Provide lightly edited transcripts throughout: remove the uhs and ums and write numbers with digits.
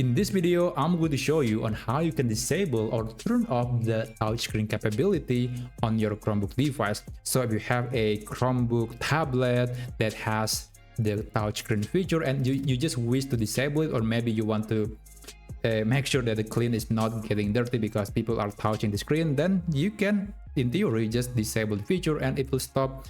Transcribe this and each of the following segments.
In this video, I'm going to show you on how you can disable or turn off the touchscreen capability on your Chromebook device. So if you have a Chromebook tablet that has the touchscreen feature and you just wish to disable it, or maybe you want to make sure that the screen is not getting dirty because people are touching the screen, then you can, in theory, just disable the feature and it will stop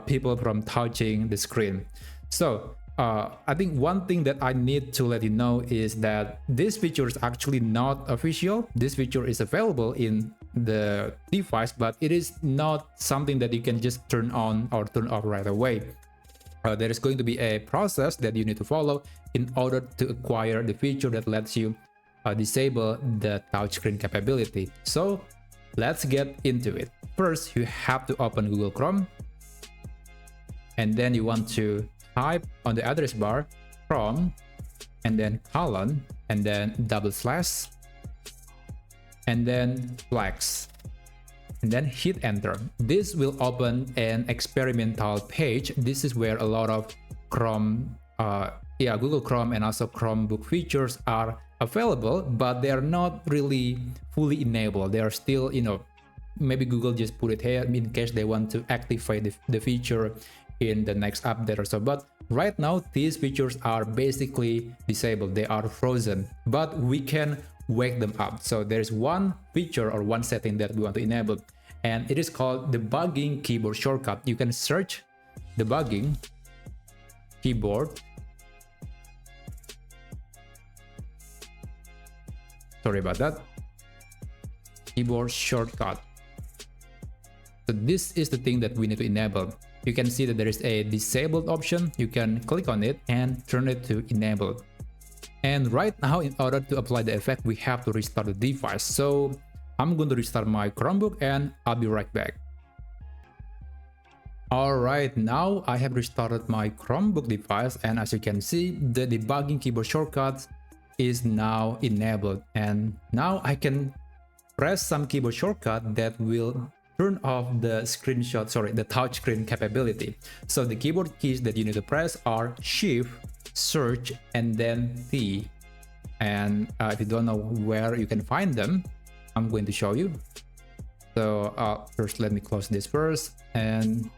people from touching the screen. So I think one thing that I need to let you know is that this feature is actually not official. This feature is available in the device, but it is not something that you can just turn on or turn off right away. There is going to be a process that you need to follow in order to acquire the feature that lets you disable the touchscreen capability. So let's get into it. First, you have to open Google Chrome, and then you want to type on the address bar Chrome and then colon and then double slash and then flex and then hit enter. This will open an experimental page. This is where a lot of Google Chrome and also Chromebook features are available, but they are not really fully enabled. They are still, maybe Google just put it here in case they want to activate the feature in the next update or so. But right now these features are basically disabled. They are frozen, but we can wake them up. So there's one feature or one setting that we want to enable, and it is called debugging keyboard shortcut. You can search debugging keyboard, sorry about that, keyboard shortcut. So this is the thing that we need to enable. You can see that there is a disabled option. You can click on it and turn it to enabled. And right now, in order to apply the effect, we have to restart the device. So I'm going to restart my Chromebook and I'll be right back. Alright, now I have restarted my Chromebook device, and as you can see, the debugging keyboard shortcuts is now enabled. And now I can press some keyboard shortcut that will turn off the touchscreen capability. So the keyboard keys that you need to press are Shift, Search, and then T. And if you don't know where you can find them, I'm going to show you. So first, let me close this first and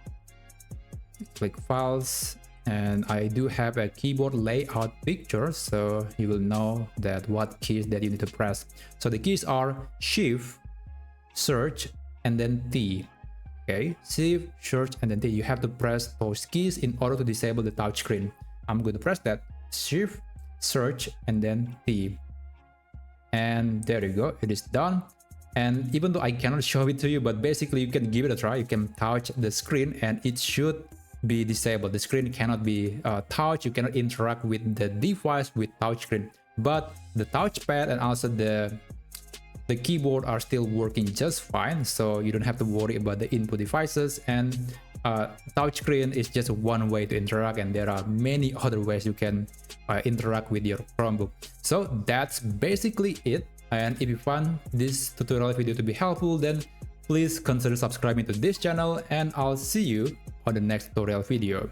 click Files. And I do have a keyboard layout picture, so you will know that what keys that you need to press. So the keys are Shift, Search, and then T. Okay, Shift, Search, and then T. You have to press those keys in order to disable the touchscreen. I'm going to press that Shift, Search, and then T. And there you go, it is done. And even though I cannot show it to you, but basically you can give it a try. You can touch the screen and it should be disabled. The screen cannot be touched. You cannot interact with the device with touchscreen, but the touchpad and also the keyboard are still working just fine, so you don't have to worry about the input devices. And touchscreen is just one way to interact, and there are many other ways you can interact with your Chromebook. So that's basically it. And if you found this tutorial video to be helpful, then please consider subscribing to this channel, and I'll see you on the next tutorial video.